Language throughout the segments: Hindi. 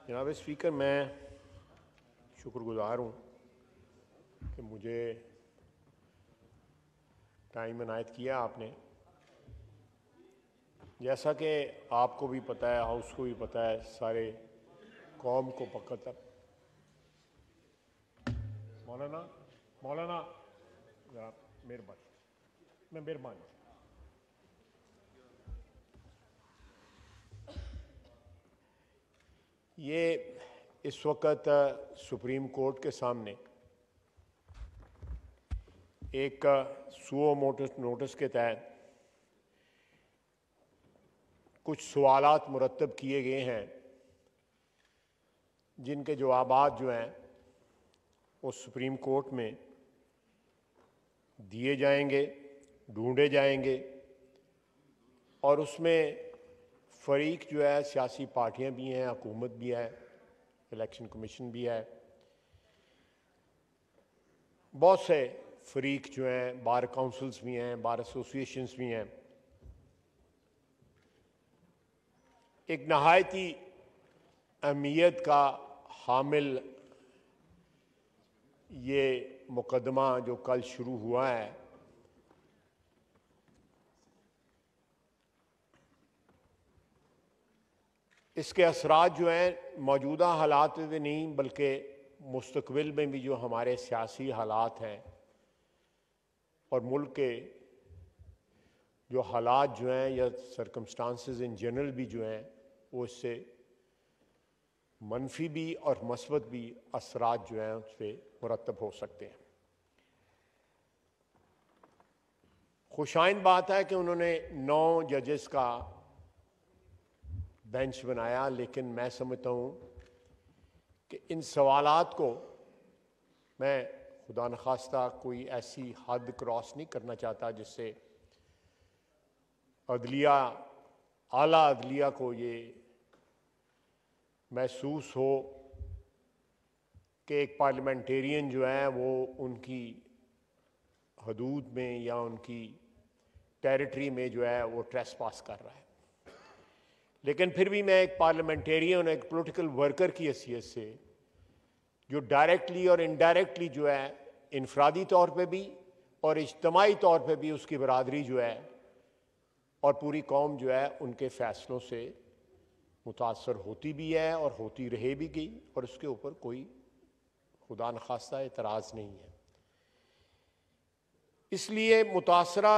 जनाब स्पीकर, मैं शुक्रगुजार हूँ कि मुझे टाइम इनायत किया आपने। जैसा कि आपको भी पता है, हाउस को भी पता है, सारे कौम को पता। मौलाना मौलाना मेहरबानी, मैं मेहरबानी। ये इस वक्त सुप्रीम कोर्ट के सामने एक सुओ नोटिस के तहत कुछ सवालात मुरतब किए गए हैं, जिनके जवाबात जो हैं वो सुप्रीम कोर्ट में दिए जाएंगे, ढूंढे जाएंगे और उसमें फरीक जो है सियासी पार्टियां भी हैं, हुकूमत भी है, इलेक्शन कमीशन भी है, बहुत से फरीक जो हैं, बार काउंसिल्स भी हैं, बार एसोसिएशंस भी हैं। एक नहायती अहमियत का हामिल ये मुकदमा जो कल शुरू हुआ है, इसके असरात जो हैं मौजूदा हालात में नहीं बल्कि मुस्तकबिल में भी जो हमारे सियासी हालात हैं और मुल्क के जो हालात जो हैं या सर्कमस्टांसेस इन जनरल भी जो हैं वो इससे मनफी भी और मस्बत भी असरात जो हैं उस पर मुरतब हो सकते हैं। खुशाइंद बात है कि उन्होंने 9 जजेस का बेंच बनाया, लेकिन मैं समझता हूँ कि इन सवालात को मैं खुदा न खास्ता कोई ऐसी हद क्रॉस नहीं करना चाहता जिससे अदलिया, आला अदलिया को ये महसूस हो कि एक पार्लियामेंटेरियन जो है वो उनकी हदूद में या उनकी टेरिटरी में जो है वो ट्रेसपास कर रहा है। लेकिन फिर भी मैं एक पार्लियामेंटेरियन, एक पॉलिटिकल वर्कर की हैसियत से जो डायरेक्टली और इनडायरेक्टली जो है इनफरादी तौर पे भी और इज्तमाही तौर पे भी उसकी बरादरी जो है और पूरी कौम जो है उनके फैसलों से मुतासर होती भी है और होती रहे भी गई, और उसके ऊपर कोई खुदा न खास्ता एतराज़ नहीं है। इसलिए मुतासरा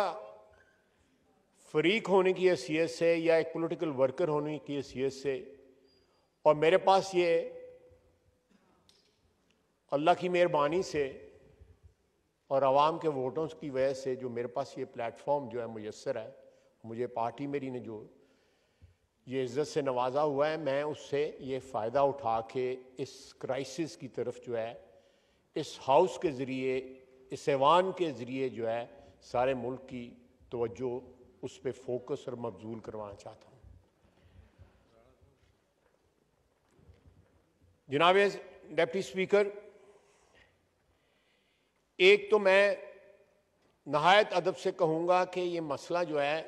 फरीक होने की हैसियत से या एक पॉलिटिकल वर्कर होने की हैसियत से, और मेरे पास ये अल्लाह की मेहरबानी से और आवाम के वोटों की वजह से जो मेरे पास ये प्लेटफॉर्म जो है मुयस्सर है, मुझे पार्टी मेरी ने जो ये इज़्ज़त से नवाजा हुआ है, मैं उससे ये फ़ायदा उठा के इस क्राइसिस की तरफ जो है इस हाउस के ज़रिए, इस ऐवान के ज़रिए जो है सारे मुल्क की तवज्जो उस पर फोकस और मबजूल करवाना चाहता हूँ। जनाब डिप्टी स्पीकर, एक तो मैं नहायत अदब से कहूँगा कि ये मसला जो है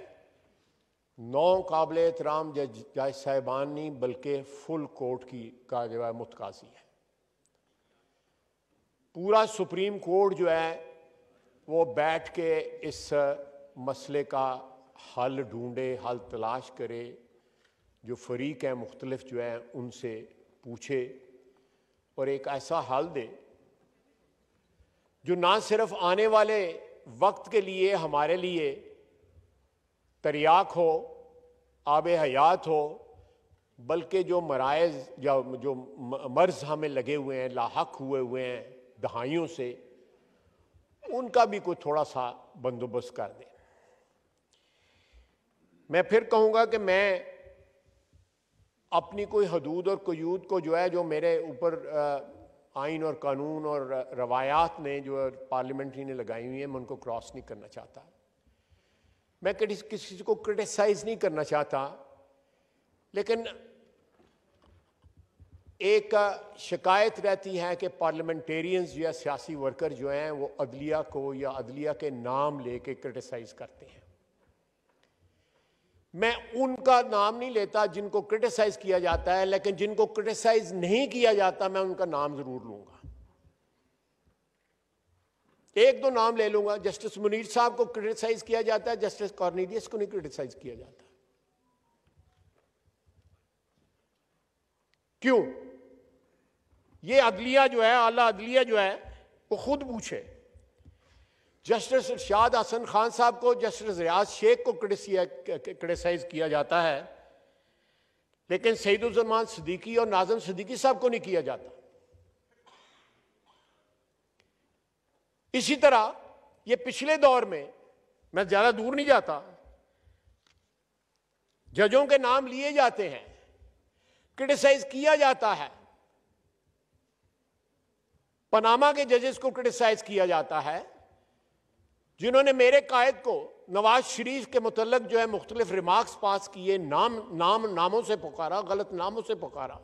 9 काबिल एहतराम जज साहिबान नहीं बल्कि फुल कोर्ट की का जो है मुतकाजी है। पूरा सुप्रीम कोर्ट जो है वो बैठ के इस मसले का हल ढूंढे, हल तलाश करे, जो फरीक हैं मुख्तलिफ जो हैं उनसे पूछे और एक ऐसा हल दे जो ना सिर्फ आने वाले वक्त के लिए हमारे लिए तरियाक हो, आब हयात हो, बल्कि जो मराइज़ या जो मर्ज हमें लगे हुए हैं, लाहक हुए हैं दहाइयों से, उनका भी कोई थोड़ा सा बंदोबस्त कर दे। मैं फिर कहूँगा कि मैं अपनी कोई हदूद और क़यूद को जो है जो मेरे ऊपर आइन और कानून और रवायात ने जो पार्लियामेंट्री ने लगाई हुई है, मैं उनको क्रॉस नहीं करना चाहता। मैं किसी को क्रिटिसाइज नहीं करना चाहता, लेकिन एक शिकायत रहती है कि पार्लियामेंटेरियंस या सियासी वर्कर जो हैं वो अदलिया को या अदलिया के नाम लेके क्रिटिसाइज करते हैं। मैं उनका नाम नहीं लेता जिनको क्रिटिसाइज किया जाता है, लेकिन जिनको क्रिटिसाइज नहीं किया जाता मैं उनका नाम जरूर लूंगा। एक दो नाम ले लूंगा। जस्टिस मुनीर साहब को क्रिटिसाइज किया जाता है, जस्टिस कॉर्नेलियस को नहीं क्रिटिसाइज किया जाता। क्यों? ये अदलिया जो है, आला अदलिया जो है, वो खुद पूछे। जस्टिस इरशाद हसन खान साहब को, जस्टिस रियाज शेख को क्रिटिसाइज किया जाता है, लेकिन सईदुज़्ज़मान सिद्दीकी और नाज़िम सिद्दीकी साहब को नहीं किया जाता। इसी तरह ये पिछले दौर में, मैं ज्यादा दूर नहीं जाता, जजों के नाम लिए जाते हैं, क्रिटिसाइज किया जाता है। पनामा के जजेस को क्रिटिसाइज किया जाता है, जिन्होंने मेरे कायद को नवाज शरीफ के मुतल्लक जो है मुख्तलिफ रिमार्क्स पास किए, नामों से पुकारा, गलत नामों से पुकारा,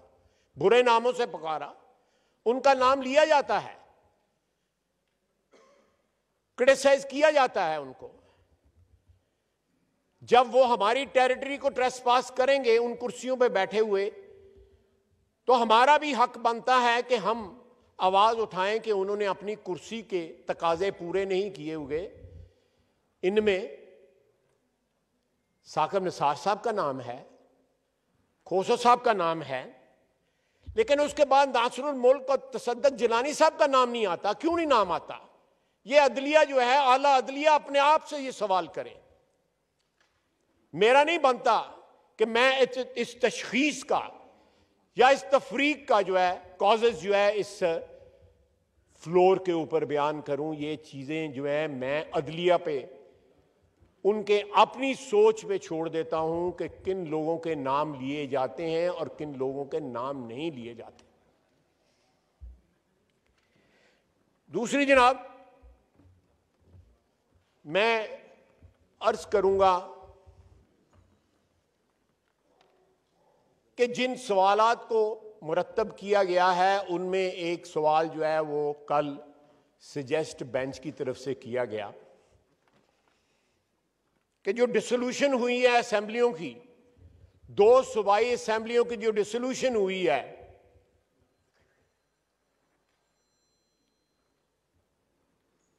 बुरे नामों से पुकारा, उनका नाम लिया जाता है, क्रिटिसाइज किया जाता है उनको। जब वो हमारी टेरिटरी को ट्रेसपास करेंगे उन कुर्सियों पे बैठे हुए, तो हमारा भी हक बनता है कि हम आवाज उठाएं कि उन्होंने अपनी कुर्सी के तकाजे पूरे नहीं किए हुए। इनमें साकिब निसार साहब का नाम है, खोसो साहब का नाम है, लेकिन उसके बाद नासरुल मुल्क और तसद्दुक जिलानी साहब का नाम नहीं आता। क्यों नहीं नाम आता? ये अदलिया जो है, आला अदलिया, अपने आप से ये सवाल करें। मेरा नहीं बनता कि मैं इस तशखीस का या इस तफरीक का जो है कॉजेज जो है इस फ्लोर के ऊपर बयान करूं। ये चीजें जो है मैं अदलिया पे, उनके अपनी सोच पे छोड़ देता हूं कि किन लोगों के नाम लिए जाते हैं और किन लोगों के नाम नहीं लिए जाते। दूसरी जनाब, मैं अर्ज करूंगा कि जिन सवालात को मुरतब किया गया है उनमें एक सवाल जो है वो कल सजेस्ट बेंच की तरफ से किया गया कि जो डिसोल्यूशन हुई है असेंबलियों की, 2 सूबाई असेंबलियों की जो डिसोल्यूशन हुई है,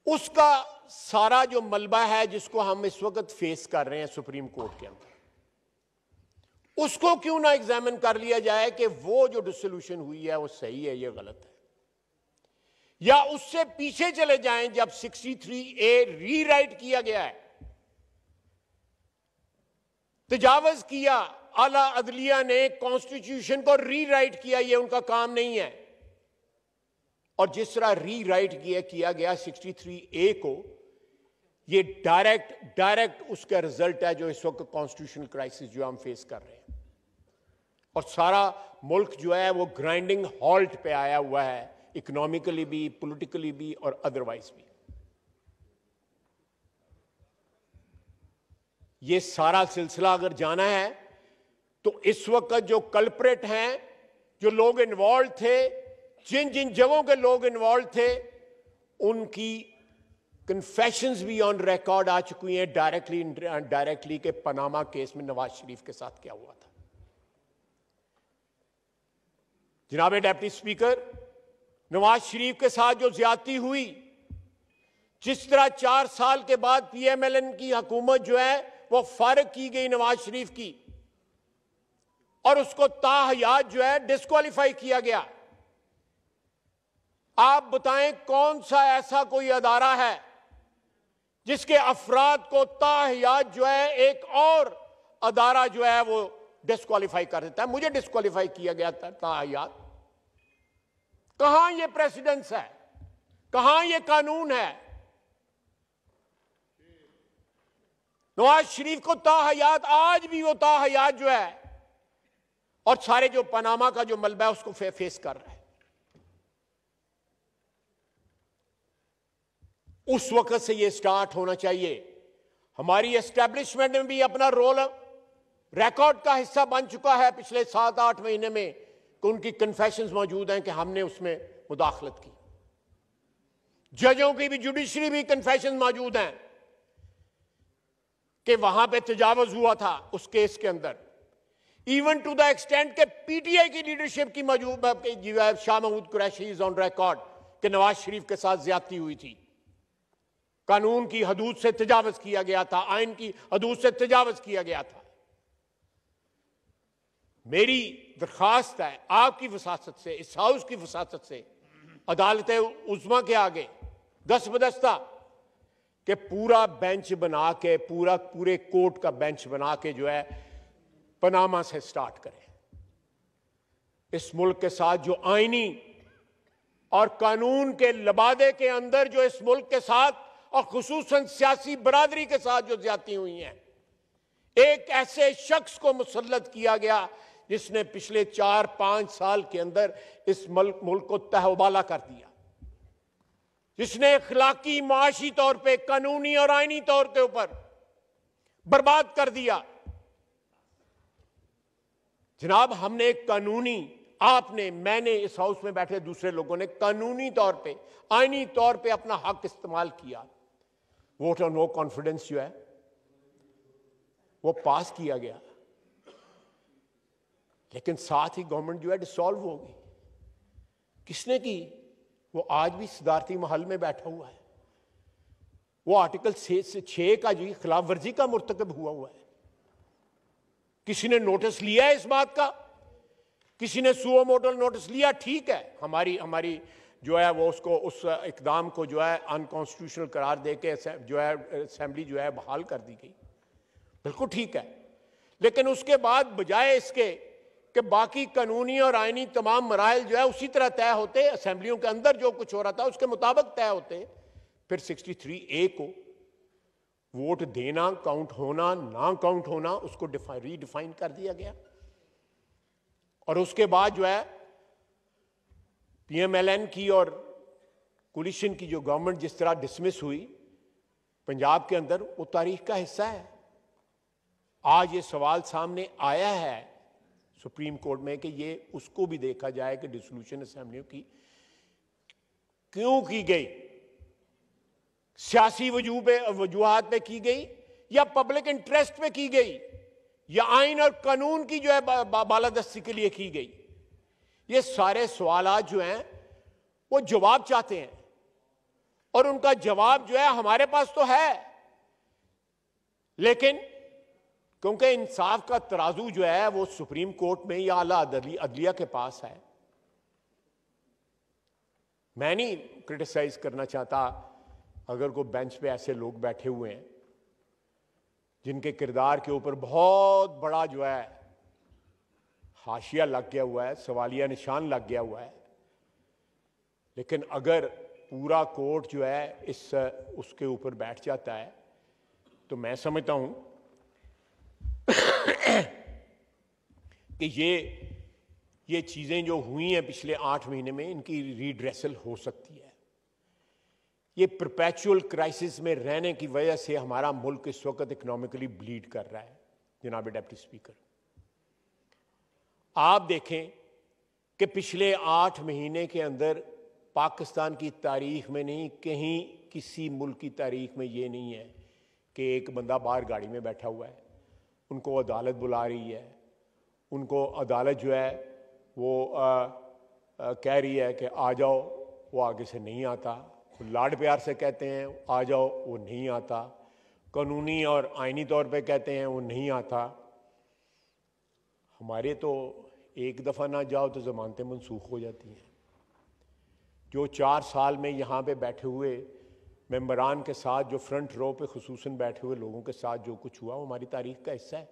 उसका सारा जो मलबा है जिसको हम इस वक्त फेस कर रहे हैं सुप्रीम कोर्ट के अंदर, उसको क्यों ना एग्जामिन कर लिया जाए कि वो जो डिसोल्यूशन हुई है वो सही है, ये गलत है, या उससे पीछे चले जाएं जब 63A रीराइट किया गया है, तजावज किया, आला अदलिया ने कॉन्स्टिट्यूशन को रीराइट किया, ये उनका काम नहीं है। और जिस तरह रीराइट किया गया 63A को, ये डायरेक्ट उसका रिजल्ट है जो इस वक्त कॉन्स्टिट्यूशनल क्राइसिस जो हम फेस कर रहे हैं, और सारा मुल्क जो है वो ग्राइंडिंग हॉल्ट पे आया हुआ है, इकोनॉमिकली भी, पॉलिटिकली भी और अदरवाइज भी। ये सारा सिलसिला अगर जाना है तो इस वक्त जो कल्प्रेट हैं, जो लोग इन्वॉल्व थे, जिन जिन जगहों के लोग इन्वॉल्व थे, उनकी कन्फेशंस भी ऑन रिकॉर्ड आ चुकी हैं, डायरेक्टली इनडायरेक्टली, के पनामा केस में नवाज शरीफ के साथ क्या हुआ था। जनाब डिप्टी स्पीकर, नवाज शरीफ के साथ जो ज्यादती हुई, जिस तरह 4 साल के बाद PMLN की हुकूमत जो है वो फारिग की गई नवाज शरीफ की, और उसको ताहयात जो है डिस्क्वालीफाई किया गया। आप बताएं कौन सा ऐसा कोई अदारा है जिसके अफराद को ताहयात जो है एक और अदारा जो है वो डिस्क्वालीफाई कर देता है? मुझे डिस्क्वालीफाई किया गया था ताहयात। कहां ये प्रेसिडेंस है, कहां ये कानून है? नवाज शरीफ को ताहयात, आज भी वो ताहयात जो है, और सारे जो पनामा का जो मलबा है उसको फेस कर रहा है। उस वक्त से ये स्टार्ट होना चाहिए। हमारी एस्टेब्लिशमेंट में भी अपना रोल रिकॉर्ड का हिस्सा बन चुका है पिछले 7-8 महीने में, कि उनकी कन्फेशंस मौजूद हैं कि हमने उसमें मुदाखलत की। जजों की भी, जुडिशरी भी कन्फेशन मौजूद हैं कि वहां पे तजावुज हुआ था उस केस के अंदर, इवन टू द एक्सटेंट के पीटीआई की लीडरशिप की मौजूद Shah Mahmood Qureshi is on record कि नवाज शरीफ के साथ ज्यादती हुई थी, कानून की हदूद से तजावुज किया गया था, आइन की हदूद से तजावुज किया गया था। मेरी दरखास्त है आपकी वसासत से, इस हाउस की वसासत से अदालत उज़्मा के आगे दस बदस्ता कि पूरा बेंच बना के, पूरे कोर्ट का बेंच बना के जो है पनामा से स्टार्ट करें। इस मुल्क के साथ जो आईनी और कानून के लबादे के अंदर जो इस मुल्क के साथ और खुसूसन सियासी बरादरी के साथ जो ज्यादती हुई हैं, एक ऐसे शख्स को मुसल्लत किया गया जिसने पिछले 4-5 साल के अंदर इस मुल्क को तहवाला कर दिया, जिसने अखलाकी माशी तौर पे, कानूनी और आईनी तौर के ऊपर बर्बाद कर दिया। जनाब, हमने एक कानूनी, आपने, मैंने, इस हाउस में बैठे दूसरे लोगों ने कानूनी तौर पे, आईनी तौर पे अपना हक इस्तेमाल किया। वोट ऑन नो कॉन्फिडेंस जो है वो पास किया गया, लेकिन साथ ही गवर्नमेंट जो है डिसॉल्व हो गई। किसने की? वो आज भी सदारती महल में बैठा हुआ है। वो आर्टिकल 6 का जी खिलाफ वर्जी का मुर्तकब हुआ है। किसी ने नोटिस लिया है इस बात का? किसी ने सुओ मोटो नोटिस लिया? ठीक है, हमारी जो है वो उसको, उस इकदाम को जो है अनकॉन्स्टिट्यूशनल करार देके जो है असेंबली जो है बहाल कर दी गई, बिल्कुल ठीक है। लेकिन उसके बाद बजाय इसके कि बाकी कानूनी और आईनी तमाम मराइल जो है उसी तरह तय होते, असेंबलियों के अंदर जो कुछ हो रहा था उसके मुताबिक तय होते, फिर 63A को वोट देना, काउंट होना, ना काउंट होना, उसको रीडिफाइन कर दिया गया। और उसके बाद जो है PMLN की और कोलिशन की जो गवर्नमेंट जिस तरह डिसमिस हुई पंजाब के अंदर, वो तारीख का हिस्सा है। आज ये सवाल सामने आया है सुप्रीम कोर्ट में कि ये उसको भी देखा जाए कि डिसोल्यूशन असेंबलियों की क्यों की गई, सियासी वजूहात पे की गई या पब्लिक इंटरेस्ट पे की गई या आइन और कानून की जो है बालादस्ती के लिए की गई। ये सारे सवालात जो हैं वो जवाब चाहते हैं, और उनका जवाब जो है हमारे पास तो है, लेकिन क्योंकि इंसाफ का तराजू जो है वो सुप्रीम कोर्ट में या आला अदलिया के पास है। मैं नहीं क्रिटिसाइज करना चाहता अगर कोई बेंच पे ऐसे लोग बैठे हुए हैं जिनके किरदार के ऊपर बहुत बड़ा जो है हाशिया लग गया हुआ है, सवालिया निशान लग गया हुआ है, लेकिन अगर पूरा कोर्ट जो है उसके ऊपर बैठ जाता है तो मैं समझता हूं कि ये चीजें जो हुई हैं पिछले 8 महीने में, इनकी रीड्रेसल हो सकती है। ये परपेचुअल क्राइसिस में रहने की वजह से हमारा मुल्क इस वक्त इकोनॉमिकली ब्लीड कर रहा है। जनाब डिप्टी स्पीकर, आप देखें कि पिछले 8 महीने के अंदर पाकिस्तान की तारीख में नहीं, कहीं किसी मुल्क की तारीख में ये नहीं है कि एक बंदा बाहर गाड़ी में बैठा हुआ है, उनको अदालत बुला रही है, उनको अदालत जो है वो कह रही है कि आ जाओ, वो आगे से नहीं आता, लाड प्यार से कहते हैं आ जाओ, वो नहीं आता, कानूनी और आईनी तौर पे कहते हैं वो नहीं आता। हमारे तो एक दफ़ा ना जाओ तो ज़मानतें मनसूख हो जाती हैं। जो 4 साल में यहाँ पे बैठे हुए मेंबरान के साथ, जो फ्रंट रो पे खुसूसन बैठे हुए लोगों के साथ जो कुछ हुआ वो हमारी तारीख का हिस्सा है।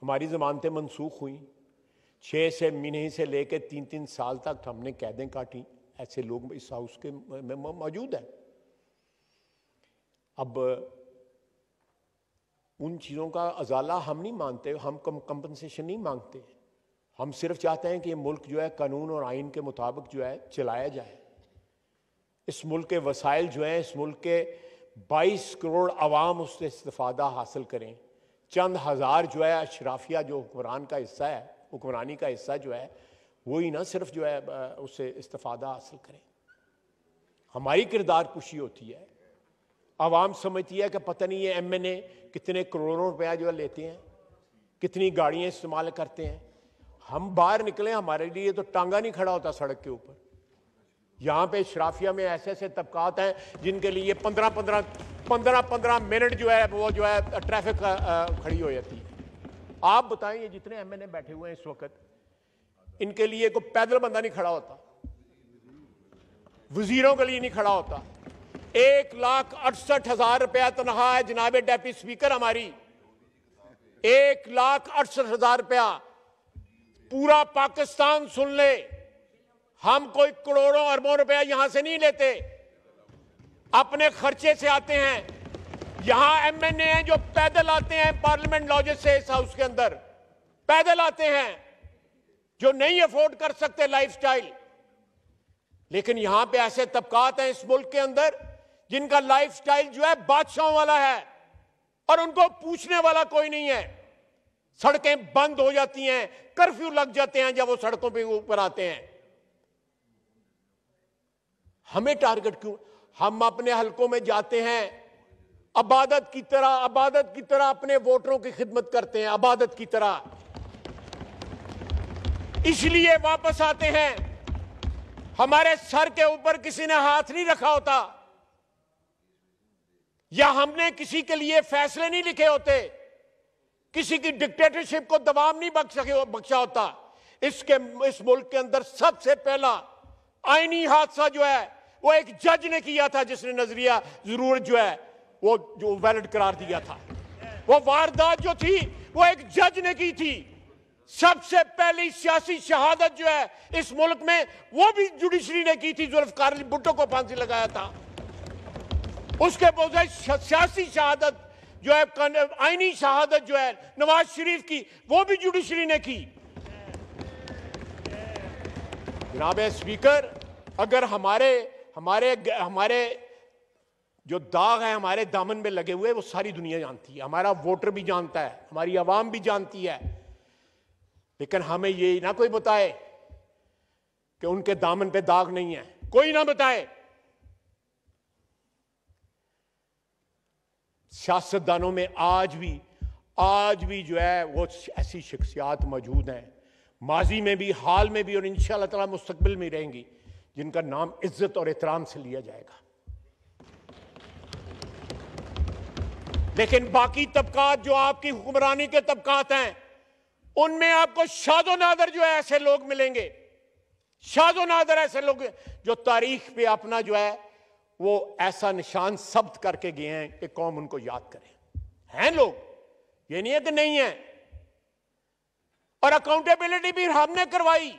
हमारी ज़मानतें मनसूख हुई, 6 महीने से लेकर 3-3 साल तक हमने कैदें काटी। ऐसे लोग इस हाउस के में मौजूद हैं। अब उन चीज़ों का अजाला हम नहीं मानते, हम कंपनसेशन नहीं मांगते, हम सिर्फ चाहते हैं कि ये मुल्क जो है कानून और आइन के मुताबिक जो है चलाया जाए। इस मुल्क के वसाइल जो हैं, इस मुल्क के 22 करोड़ आवाम उससे इस्तिफादा हासिल करें। चंद हज़ार जो है अशराफिया जो हुक्मरान का हिस्सा है, हुक्मरानी का हिस्सा जो है, वही ना सिर्फ जो है उससे इस्तिफादा हासिल करें। हमारी किरदार कुशी होती है। आवाम समझती है कि पता नहीं ये MNA कितने करोड़ों रुपया जो है लेते हैं, कितनी गाड़ियां इस्तेमाल करते हैं। हम बाहर निकले, हमारे लिए तो टांगा नहीं खड़ा होता सड़क के ऊपर। यहाँ पे शराफिया में ऐसे ऐसे तबकात हैं जिनके लिए 15 मिनट जो है वो जो है ट्रैफिक खड़ी हो जाती है। आप बताएं, ये जितने MNA बैठे हुए हैं इस वक्त, इनके लिए कोई पैदल बंदा नहीं खड़ा होता, वजीरों के लिए नहीं खड़ा होता। 1,68,000 रुपया तनख्वाह है जनाब डेप्टी स्पीकर हमारी, 1,68,000 रुपया। पूरा पाकिस्तान सुन ले, हम कोई करोड़ों अरबों रुपया यहां से नहीं लेते, अपने खर्चे से आते हैं। यहां MNA हैं जो पैदल आते हैं पार्लियामेंट लॉजेस से इस हाउस के अंदर, पैदल आते हैं, जो नहीं अफोर्ड कर सकते लाइफस्टाइल। लेकिन यहां पे ऐसे तबकात हैं इस मुल्क के अंदर जिनका लाइफस्टाइल जो है बादशाहों वाला है और उनको पूछने वाला कोई नहीं है। सड़कें बंद हो जाती हैं, कर्फ्यू लग जाते हैं जब वो सड़कों पे ऊपर आते हैं। हमें टारगेट क्यों? हम अपने हलकों में जाते हैं, इबादत की तरह अपने वोटरों की खिदमत करते हैं, इबादत की तरह। इसलिए वापस आते हैं, हमारे सर के ऊपर किसी ने हाथ नहीं रखा होता, या हमने किसी के लिए फैसले नहीं लिखे होते, किसी की डिक्टेटरशिप को दबाव नहीं बख्शा होता। इस मुल्क के अंदर सबसे पहला आईनी हादसा जो है वो एक जज ने किया था, जिसने नजरिया जरूरत जो है वो जो वैलिड करार दिया था। वो वारदात जो थी वो एक जज ने की थी। सबसे पहली सियासी शहादत जो है इस मुल्क में वो भी जुडिशरी ने की थी। जुल्फकार अली भुट्टो को फांसी लगाया था, उसके बजाय सियासी शहादत जो है, आईनी शहादत जो है नवाज शरीफ की, वो भी जुडिशरी ने की। जनाब स्पीकर, अगर हमारे जो दाग है हमारे दामन में लगे हुए, वो सारी दुनिया जानती है, हमारा वोटर भी जानता है, हमारी आवाम भी जानती है। लेकिन हमें ये ना कोई बताए कि उनके दामन पे दाग नहीं है, कोई ना बताए। सियासतदानों में आज भी जो है वो ऐसी शख्सियात मौजूद हैं, माजी में भी, हाल में भी, और इंशाअल्लाह ताला मुस्तकबिल में रहेंगी, जिनका नाम इज्जत और एहतराम से लिया जाएगा। लेकिन बाकी तबकात जो आपकी हुक्मरानी के तबकात हैं, उनमें आपको शादो नादर जो है ऐसे लोग मिलेंगे, शादो नादर ऐसे लोग जो तारीख पे अपना जो है वो ऐसा निशान सब्त करके गए हैं कि कौम उनको याद करे। हैं लोग, ये नहीं है कि नहीं है। और अकाउंटेबिलिटी भी हमने करवाई।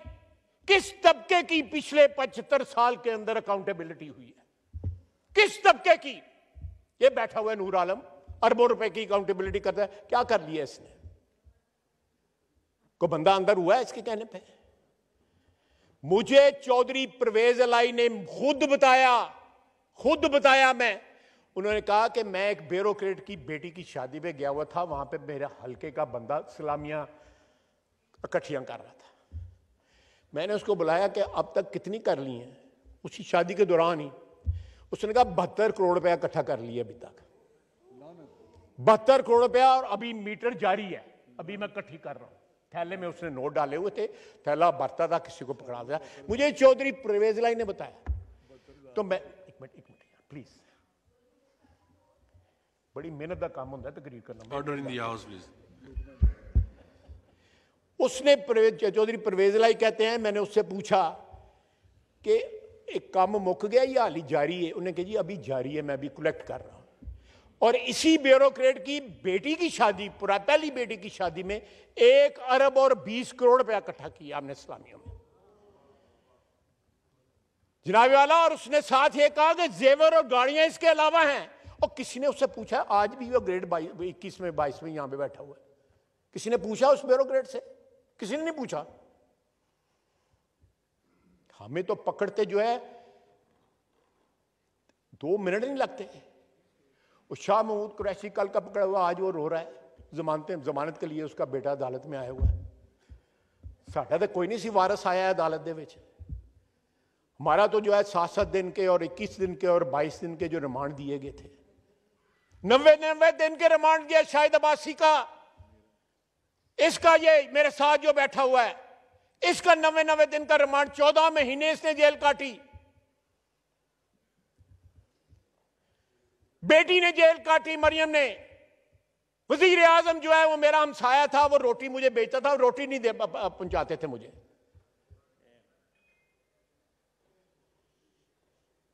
किस तबके की पिछले 75 साल के अंदर अकाउंटेबिलिटी हुई है? किस तबके की? ये बैठा हुआ है नूर आलम, अरबों रुपए की अकाउंटेबिलिटी करता है। क्या कर लिया इसने? को बंदा अंदर हुआ है इसके कहने पे? मुझे चौधरी परवेज अलाई ने खुद बताया मैं, उन्होंने कहा कि मैं एक ब्यूरोक्रेट की बेटी की शादी पे गया हुआ था, वहां पे मेरा हल्के का बंदा सलामियां इकट्ठियां कर रहा था। मैंने उसको बुलाया कि अब तक कितनी कर ली हैं, उसी शादी के दौरान ही। उसने कहा 72 करोड़ रुपया इकट्ठा कर लिया अभी तक, 72 करोड़ रुपया, और अभी मीटर जारी है, अभी मैं इकट्ठी कर रहा हूं। थैले में उसने नोट डाले हुए थे, थैला भरता था, किसी को पकड़ा दिया। मुझे चौधरी परवेज अलाई ने बताया। तो मैं एक मिनट प्लीज, बड़ी मेहनत का काम होता है तकरीर करना। Order in the house please. उसने चौधरी परवेज अलाई कहते हैं, मैंने उससे पूछा कि एक काम मुक गया या हाली जारी है? उन्होंने कहा जी अभी जारी है, मैं अभी कलेक्ट कर रहा हूं। और इसी ब्यूरोक्रेट की बेटी की शादी, पहली बेटी की शादी में 1 अरब और 20 करोड़ रुपया इकट्ठा किया हमने इस्लामियों में, जनाब वाला। और उसने साथ ये कहा कि जेवर और गाड़ियां इसके अलावा हैं। और किसी ने उससे पूछा, आज भी वो ग्रेड 21 में 22 में यहां पे बैठा हुआ है, किसी ने पूछा उस ब्यूरोक्रेट से? किसी ने नहीं पूछा। हमें तो पकड़ते जो है 2 मिनट नहीं लगते। शाह महमूद कुरैशी कल का पकड़ा हुआ, आज वो रो रहा है जमानत के लिए, उसका बेटा अदालत में आया हुआ है। साडा तो कोई नहीं सी वारस आया है अदालत दे विच। हमारा तो जो है 7-7 दिन के और 21 दिन के और 22 दिन के जो रिमांड दिए गए थे, 90 दिन के रिमांड किया शाहिद अब्बासी का, इसका ये मेरे साथ जो बैठा हुआ है, इसका 90 दिन का रिमांड, 14 महीने इसने जेल काटी। बेटी ने जेल काटी, मरियम ने। वजीर आजम जो है वो मेरा हमसाया था, वो रोटी मुझे बेचता था, रोटी नहीं दे पहुंचाते थे मुझे।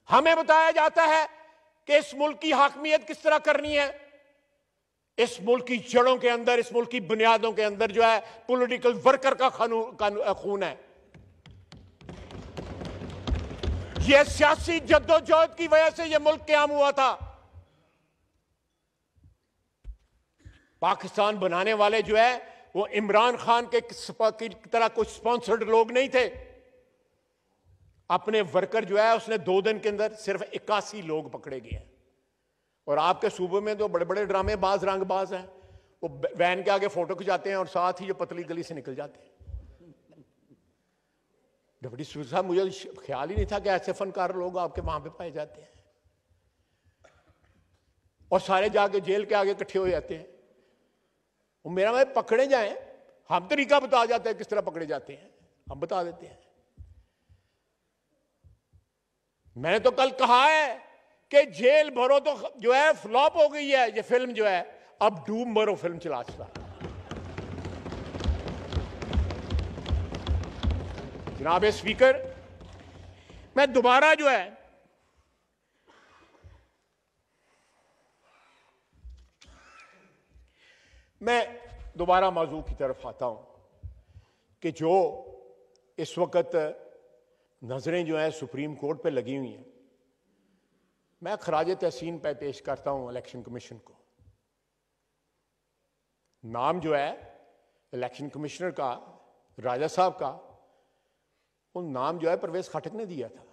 हमें बताया जाता है कि इस मुल्क की हाकमियत किस तरह करनी है। इस मुल्क की जड़ों के अंदर, इस मुल्क की बुनियादों के अंदर जो है पॉलिटिकल वर्कर का खून है। यह सियासी जद्दोजहद की वजह से यह मुल्क कायम हुआ था। पाकिस्तान बनाने वाले जो है वो इमरान खान के की तरह कुछ स्पॉन्सर्ड लोग नहीं थे। अपने वर्कर जो है उसने 2 दिन के अंदर सिर्फ 81 लोग पकड़े गए हैं। और आपके सूबे में तो बड़े बड़े ड्रामेबाज, रंगबाज हैं, वो वैन के आगे फोटो खिंचाते हैं और साथ ही जो पतली गली से निकल जाते हैं। डिप्टी स्पीकर साहब, मुझे ख्याल ही नहीं था कि ऐसे फनकार लोग आपके वहां पे पाए जाते हैं। और सारे जाके जेल के आगे इकट्ठे हो जाते हैं। वो मेरा भाई पकड़े जाएं, हम तरीका बता जाते हैं किस तरह पकड़े जाते हैं, हम बता देते हैं। मैंने तो कल कहा है कि जेल भरो तो जो है फ्लॉप हो गई है ये फिल्म जो है, अब डूब मरो फिल्म चला चला। जनाब स्पीकर, मैं दोबारा जो है मौजू की तरफ आता हूं कि जो इस वक्त नजरें जो है सुप्रीम कोर्ट पे लगी हुई हैं, मैं खराज तहसीन पे पेश करता हूं इलेक्शन कमीशन को। नाम जो है इलेक्शन कमिश्नर का, राजा साहब का, वो नाम जो है परवेज खटक ने दिया था।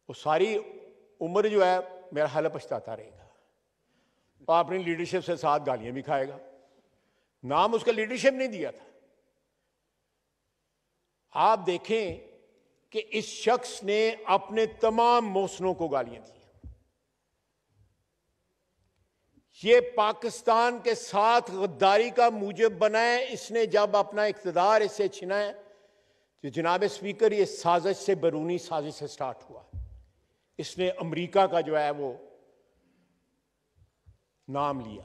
वो सारी उम्र जो है मेरा हाल पछताता रहेगा और अपनी लीडरशिप से साथ गालियां भी खाएगा। नाम उसका लीडरशिप नहीं दिया था। आप देखें कि इस शख्स ने अपने तमाम मौसनों को गालियां दी। ये पाकिस्तान के साथ गद्दारी का मूजब बना है। इसने जब अपना इख्तिदार इससे छीना है तो जनाब स्पीकर, ये साजिश से बैरूनी साजिश से स्टार्ट हुआ। इसने अमेरिका का जो है वो नाम लिया,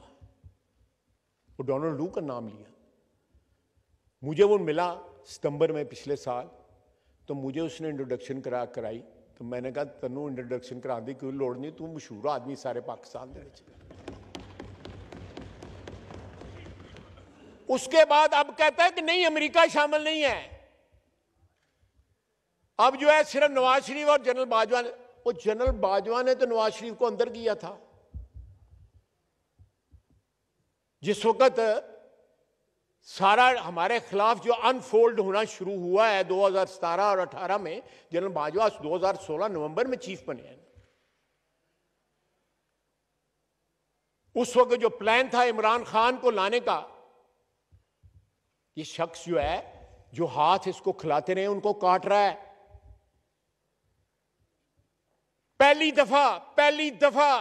वो डोनाल्ड ट्रंप का नाम लिया। मुझे वो मिला सितंबर में पिछले साल, तो मुझे उसने इंट्रोडक्शन कराई। तो मैंने कहा तनु इंट्रोडक्शन करा दी, कोई लोड़ नहीं, तू मशहूर आदमी सारे पाकिस्तान दे। उसके बाद अब कहता है कि नहीं अमेरिका शामिल नहीं है। अब जो है सिर्फ नवाज शरीफ और जनरल बाजवा। वो जनरल बाजवा ने तो नवाज शरीफ को अंदर किया था। जिस वक्त सारा हमारे खिलाफ जो अनफोल्ड होना शुरू हुआ है 2017 और 18 में, जनरल बाजवा 2016 नवंबर में चीफ बने हैं। उस वक्त जो प्लान था इमरान खान को लाने का, ये शख्स जो है जो हाथ इसको खिलाते रहे उनको काट रहा है। पहली दफा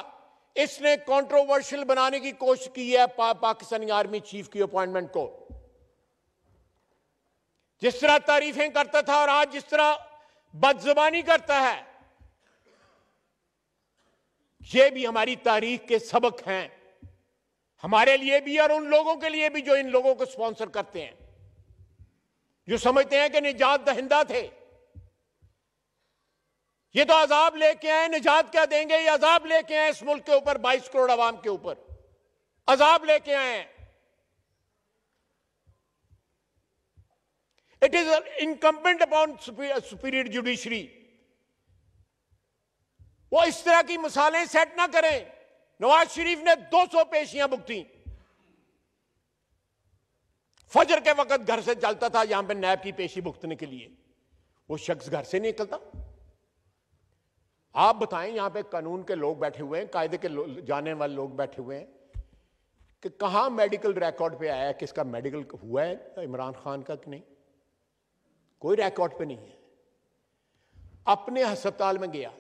इसने कंट्रोवर्शियल बनाने की कोशिश की है पाकिस्तानी आर्मी चीफ की अपॉइंटमेंट को। जिस तरह तारीफें करता था और आज जिस तरह बदजुबानी करता है, ये भी हमारी तारीख के सबक हैं, हमारे लिए भी और उन लोगों के लिए भी जो इन लोगों को स्पॉन्सर करते हैं, जो समझते हैं कि निजात दहिंदा थे। ये तो अजाब लेके आए, निजात क्या देंगे? ये अजाब लेके आए इस मुल्क के ऊपर, 22 करोड़ आवाम के ऊपर अजाब लेके आए हैं। It is incumbent upon superior judiciary. वो इस तरह की मिसालें सेट ना करें। नवाज शरीफ ने 200 पेशियां भुगती। फजर के वक्त घर से चलता था यहां पे नैब की पेशी भुगतने के लिए। वो शख्स घर से नहीं निकलता। आप बताएं, यहां पे कानून के लोग बैठे हुए हैं, कायदे के जाने वाले लोग बैठे हुए हैं, कि कहां मेडिकल रिकॉर्ड पे आया है कि इसका मेडिकल हुआ है इमरान खान का कि नहीं? कोई रिकॉर्ड पे नहीं है। अपने अस्पताल में गया,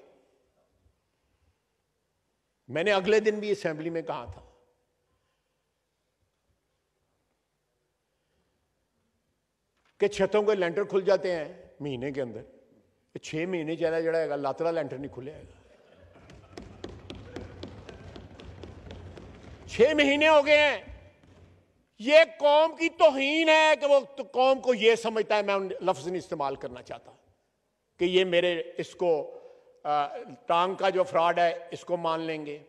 मैंने अगले दिन भी असेंबली में कहा था कि छतों के लेंटर खुल जाते हैं महीने के अंदर, 6 महीने चला जड़ा लातला लेंटर नहीं खुलेगा। 6 महीने हो गए हैं। ये कौम की तौहीन है कि वो तो कौम को ये समझता है, मैं उन लफ्ज नहीं इस्तेमाल करना चाहता, कि ये मेरे इसको टांग का जो फ्रॉड है इसको मान लेंगे।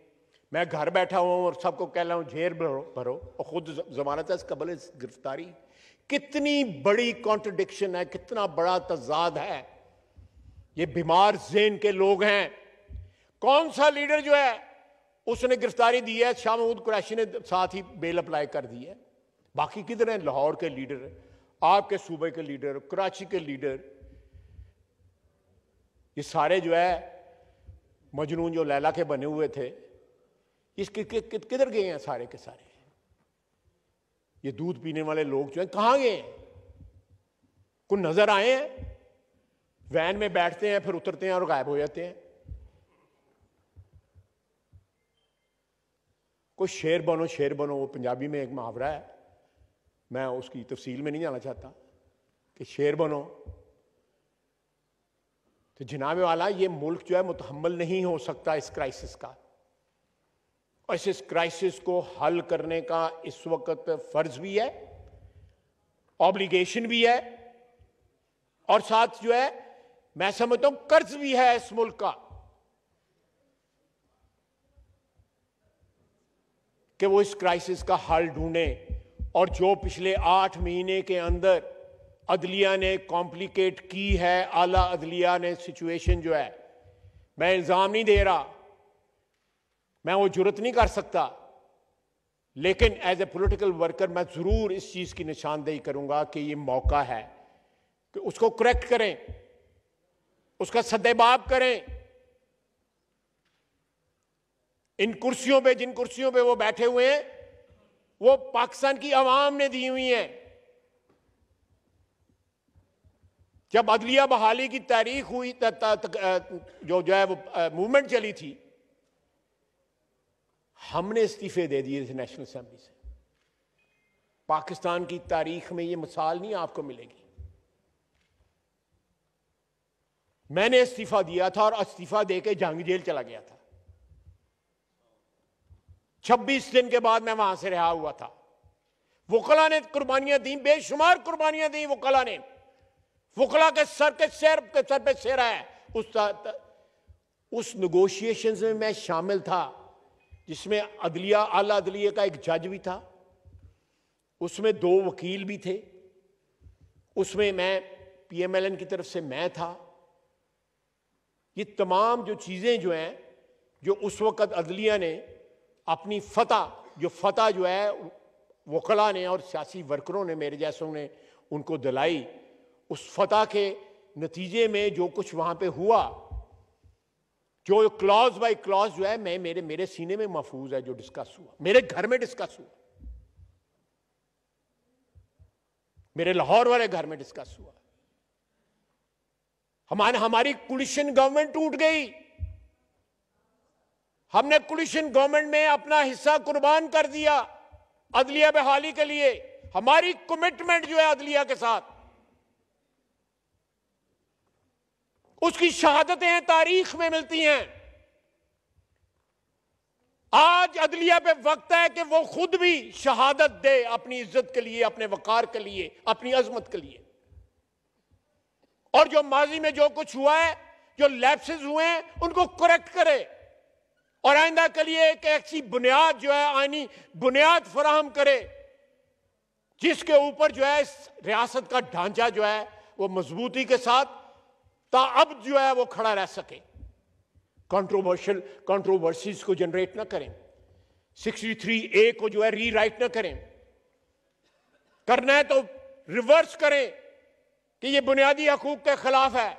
मैं घर बैठा हूं और सबको कह रहा हूं जेल भरो और खुद जमानत है कबल गिरफ्तारी। कितनी बड़ी कॉन्ट्रडिक्शन है, कितना बड़ा तजाद है। ये बीमार ज़हन के लोग हैं। कौन सा लीडर जो है उसने गिरफ्तारी दी है? शाह महमूद कुरैशी ने साथ ही बेल अप्लाई कर दी है। बाकी किधर हैं? लाहौर के लीडर, आपके सूबे के लीडर, कराची के लीडर, ये सारे जो है मजनून जो लैला के बने हुए थे, इसके किधर गए हैं सारे के सारे? ये दूध पीने वाले लोग जो हैं कहां गए हैं? कोई नजर आए हैं? वैन में बैठते हैं फिर उतरते हैं और गायब हो जाते हैं। कोई शेर बनो, वो पंजाबी में एक मुहावरा है, मैं उसकी तफसील में नहीं जाना चाहता, कि शेर बनो। तो जनाब वाला, ये मुल्क जो है मुतहम्मल नहीं हो सकता इस क्राइसिस का। और इस क्राइसिस को हल करने का इस वक्त फर्ज भी है, ऑब्लिगेशन भी है, और साथ जो है मैं समझता हूं कर्ज भी है इस मुल्क का, कि वो इस क्राइसिस का हल ढूंढे। और जो पिछले 8 महीने के अंदर अदलिया ने कॉम्प्लिकेट की है, आला अदलिया ने सिचुएशन जो है, मैं इल्जाम नहीं दे रहा, मैं वो जुर्रत नहीं कर सकता, लेकिन एज ए पॉलिटिकल वर्कर मैं जरूर इस चीज की निशानदेही करूंगा कि ये मौका है कि उसको करेक्ट करें, उसका सद्देबाब करें। इन कुर्सियों पे, जिन कुर्सियों पे वो बैठे हुए हैं, वो पाकिस्तान की आवाम ने दी हुई हैं। जब अदलिया बहाली की तारीख हुई, जो है वो मूवमेंट चली थी, हमने इस्तीफे दे दिए थे नेशनल असेंबली से। पाकिस्तान की तारीख में ये मिसाल नहीं आपको मिलेगी। मैंने इस्तीफा दिया था और इस्तीफा देके जंग जेल चला गया था। 26 दिन के बाद मैं वहां से रिहा हुआ था। वकला ने कुर्बानियां दी, बेशुमार कुर्बानियां दी वकला ने। वकला के सर पे सिर है। उस नेगोशिएशंस में मैं शामिल था, जिसमें अदलिया, आला अदलिया का एक जज भी था, उसमें 2 वकील भी थे, उसमें मैं PMLN की तरफ से मैं था। ये तमाम जो चीजें जो हैं, जो उस वक्त अदलिया ने अपनी फतह जो है वकला ने और सियासी वर्करों ने, मेरे जैसों ने उनको दिलाई, उस फतह के नतीजे में जो कुछ वहां पे हुआ, जो क्लॉज बाय क्लॉज जो है मेरे सीने में महफूज है, जो डिस्कस हुआ, मेरे घर में डिस्कस हुआ, मेरे लाहौर वाले घर में डिस्कस हुआ। हमारी कोलिशन गवर्नमेंट टूट गई। हमने कोलिशन गवर्नमेंट में अपना हिस्सा कुर्बान कर दिया अदलिया बहाली के लिए। हमारी कमिटमेंट जो है अदलिया के साथ, उसकी शहादतें तारीख में मिलती हैं। आज अदलिया पे वक्त है कि वो खुद भी शहादत दे अपनी इज्जत के लिए, अपने वकार के लिए, अपनी अजमत के लिए। और जो माजी में जो कुछ हुआ है, जो लैप्सेस हुए हैं, उनको करेक्ट करे और आइंदा के लिए एक ऐसी बुनियाद जो है, आईनी बुनियाद फराहम करे, जिसके ऊपर जो है इस रियासत का ढांचा जो है वो मजबूती के साथ अब जो है वो खड़ा रह सके। कंट्रोवर्सीज को जनरेट ना करें, 63A को जो है रीराइट ना करें। करना है तो रिवर्स करें कि ये बुनियादी हकूक के खिलाफ है,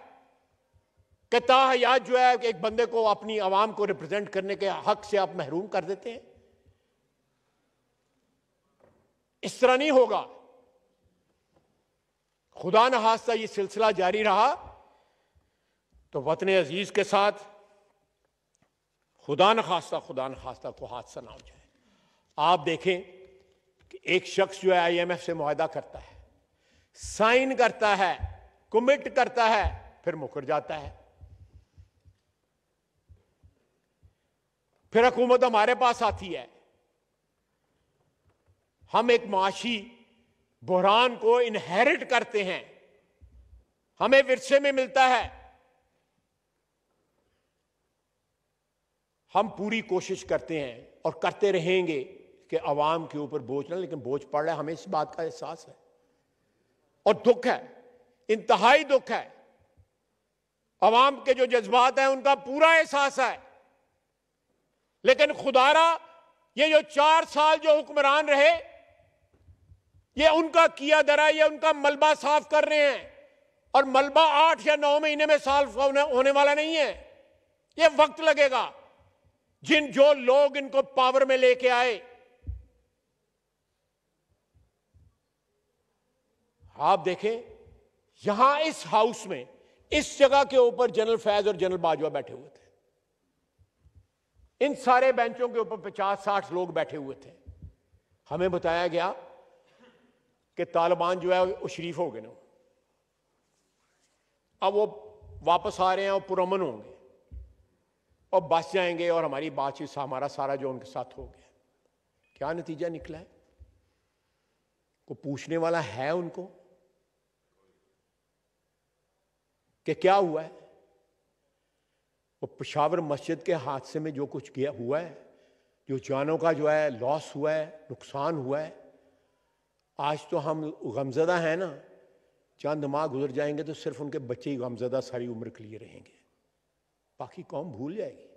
कि ताहयात जो है एक बंदे को अपनी आवाम को रिप्रेजेंट करने के हक से आप महरूम कर देते हैं। इस तरह नहीं होगा। खुदा न खास्ता ये सिलसिला जारी रहा तो वतन अजीज के साथ खुदा न खास्ता को हादसा ना हो जाए। आप देखें कि एक शख्स जो है IMF से मुआहदा करता है, साइन करता है, कमिट करता है, फिर मुकर जाता है। फिर हुकूमत हमारे पास आती है, हम एक माशी बहरान को इनहेरिट करते हैं, हमें विरसे में मिलता है। हम पूरी कोशिश करते हैं और करते रहेंगे कि अवाम के ऊपर बोझ ना, लेकिन बोझ पड़ रहा है, हमें इस बात का एहसास है और दुख है, इंतहाई दुख है। अवाम के जो जज्बात हैं उनका पूरा एहसास है, लेकिन खुदारा ये जो 4 साल जो हुक्मरान रहे, ये उनका किया दरा, ये उनका मलबा साफ कर रहे हैं, और मलबा 8 या 9 महीने में साफ होने वाला नहीं है, ये वक्त लगेगा। जो लोग इनको पावर में लेके आए, आप देखें यहां इस हाउस में, इस जगह के ऊपर जनरल फैज और जनरल बाजवा बैठे हुए थे, इन सारे बेंचों के ऊपर 50-60 लोग बैठे हुए थे। हमें बताया गया कि तालिबान जो है वो शरीफ हो गए ना, अब वो वापस आ रहे हैं और पुरअमन होंगे और बच जाएंगे और हमारी बातचीत से हमारा सारा जो उनके साथ हो गया। क्या नतीजा निकला है? को पूछने वाला है उनको कि क्या हुआ है? वो पेशावर मस्जिद के हादसे में जो कुछ किया हुआ है, जो जानों का जो है लॉस हुआ है, नुकसान हुआ है, आज तो हम गमज़दा हैं ना, चंद माह गुजर जाएंगे तो सिर्फ उनके बच्चे ही गमज़दा सारी उम्र के लिए रहेंगे, बाकी कौम भूल जाएगी।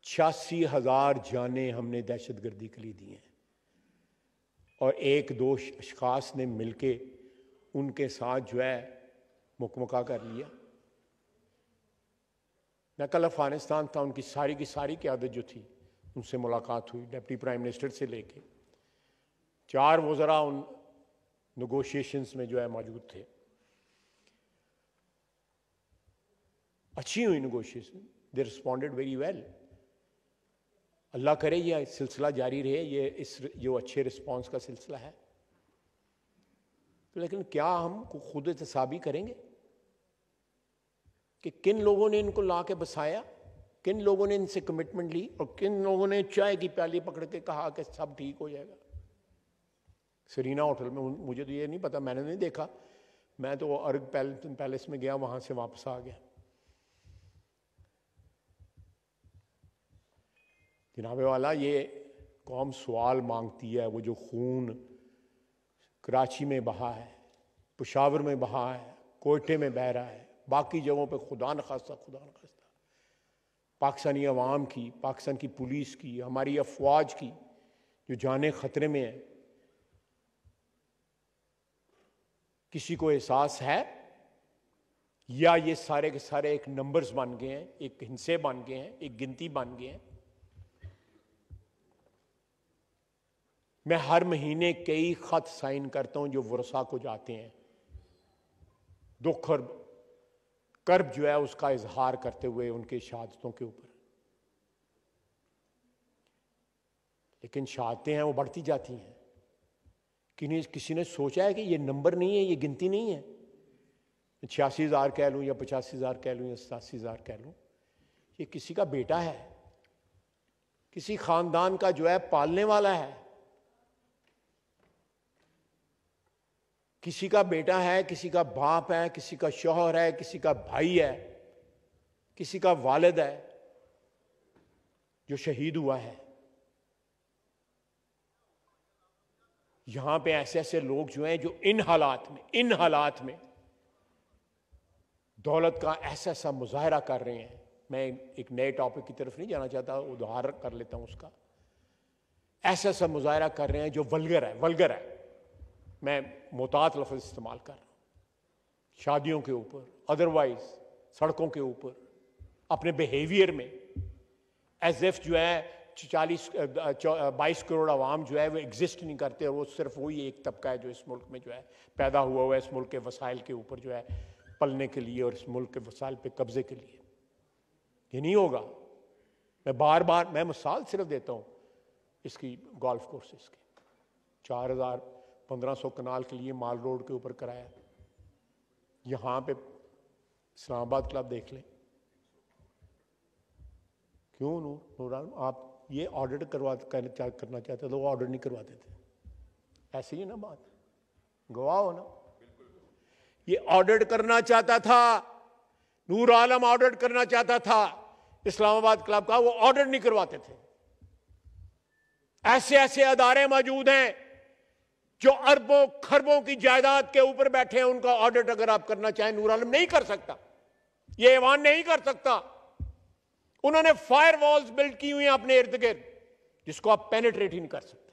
86,000 जानें हमने दहशतगर्दी के लिए दी हैं और 1-2 अशखास ने मिलके उनके साथ जो है मुकमका कर लिया। मैं कल अफगानिस्तान था, उनकी सारी की सारी क़यादत जो थी उनसे मुलाकात हुई, डिप्टी प्राइम मिनिस्टर से लेके 4 वज़रा उन नेगोशिएशंस में जो है मौजूद थे। अच्छी हुई negotiation, they responded very well. अल्लाह करे ये सिलसिला जारी रहे, ये जो अच्छे रिस्पॉन्स का सिलसिला है। लेकिन क्या हम खुद एहतसाबी करेंगे कि किन लोगों ने इनको ला के बसाया, किन लोगों ने इनसे कमिटमेंट ली और किन लोगों ने चाय की प्याली पकड़ के कहा कि सब ठीक हो जाएगा। सरीना होटल में, मुझे तो ये नहीं पता, मैंने नहीं देखा, मैं तो अर्ग पैलेस में गया, वहां से वापस आ गया। जनाबे वाला, ये कौम सवाल मांगती है। वो जो खून कराची में बहा है, पेशावर में बहा है, कोयटे में बह रहा है, बाकी जगहों पे खुदा न खास्ता पाकिस्तानी अवाम की, पाकिस्तान की पुलिस की, हमारी अफवाज की जो जानें खतरे में है, किसी को एहसास है या ये सारे के सारे एक नंबर्स बन गए हैं, एक हिस्से बन गए हैं, एक गिनती बन गए हैं? मैं हर महीने कई खत साइन करता हूं जो वरसा को जाते हैं, दुख और कर्ब जो है उसका इजहार करते हुए उनके शहादतों के ऊपर। लेकिन शहादतें हैं वो बढ़ती जाती हैं। किसी ने सोचा है कि ये नंबर नहीं है, ये गिनती नहीं है, 86,000 कह लूं या 85,000 कह लूं या 87,000 कह लूं, ये किसी का बेटा है, किसी खानदान का जो है पालने वाला है, किसी का बेटा है, किसी का बाप है, किसी का शौहर है, किसी का भाई है, किसी का वालिद है जो शहीद हुआ है। यहां पे ऐसे ऐसे लोग जो हैं जो इन हालात में दौलत का ऐसा ऐसा मुजाहरा कर रहे हैं। मैं एक नए टॉपिक की तरफ नहीं जाना चाहता, उदाहरण कर लेता हूं उसका। ऐसा ऐसा मुजाहरा कर रहे हैं जो वल्गर है, मैं मोहतात लफ्ज़ इस्तेमाल कर रहा हूं। शादियों के ऊपर, अदरवाइज सड़कों के ऊपर, अपने बिहेवियर में एज इफ जो है 22 करोड़ आवाम जो है वो एग्जिस्ट नहीं करते, और वो सिर्फ वही एक तबका है जो इस मुल्क में जो है पैदा हुआ है, इस मुल्क के वसाइल के ऊपर जो है पलने के लिए और इस मुल्क के वसाइल पे कब्जे के लिए। ये नहीं होगा। मैं बार बार मैं मिसाल सिर्फ देता हूं इसकी गोल्फ कोर्सेज की। 4,000-1,500 कनाल के लिए माल रोड के ऊपर कराया। यहां पे इस्लामाबाद क्लब देख लें। क्यों नूर आलम आप ये ऑडिट करना चाहते तो वो ऑडिट नहीं करवाते थे? ऐसी ही ना बात, गवाह हो ना। ये ऑडिट करना चाहता था, नूर आलम ऑडिट करना चाहता था इस्लामाबाद क्लब का, वो ऑडिट नहीं करवाते थे। ऐसे ऐसे अदारे मौजूद हैं जो अरबों खरबों की जायदाद के ऊपर बैठे हैं, उनका ऑडिट अगर आप करना चाहें नूर आलम नहीं कर सकता, ये ऐवान नहीं कर सकता। उन्होंने फायर वॉल्स बिल्ड की हुई हैं अपने इर्द गिर्द जिसको आप पेनिट्रेट ही नहीं कर सकते।